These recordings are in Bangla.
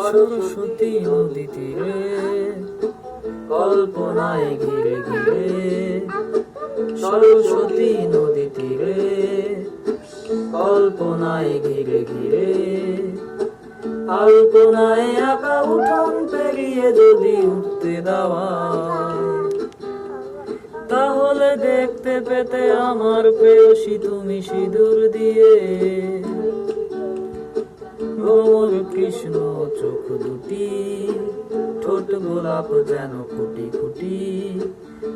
সরস্বতী নদী তীরে কল্পনায় ঘিরে ঘিরে, সরস্বতী নদী তীরে কল্পনায় ঘিরে ঘিরে, কল্পনায় আঁকা উঠোন পেরিয়ে যদি উঠতে দেওয়া, তাহলে দেখতে পেতে আমার প্রেয়সী তুমি সিঁদুর দিয়ে। ভ্রমর কৃষ্ণ চোখ দুটি, ঠোঁট গোলাপ যেন ফুটি ফুটি।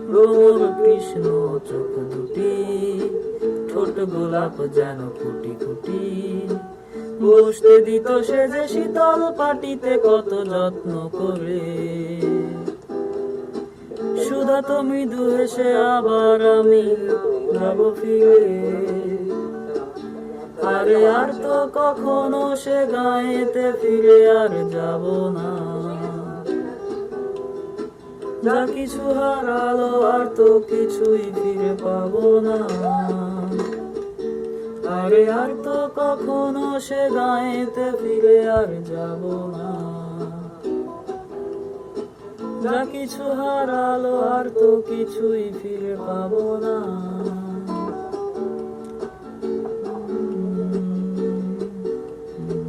ভ্রমর কৃষ্ণ চোখ দুটি, ঠোঁট গোলাপ যেন ফুটি ফুটি। বসতে দিত সে যে শীতল পাটিতে কত যত্ন করে, সুধা তো মৃদু হেসে আবার আমি যাব ফিরে। আরে আর তো কখনো সে গায়েতে ফিরে আর যাব না, যা কিছু হারালো আর তো কিছুই ফিরে পাবো না। আরে আর তো কখনো সে গায়েতে ফিরে আর যাব না, যা কিছু হারালো আর তো কিছুই ফিরে পাবো না।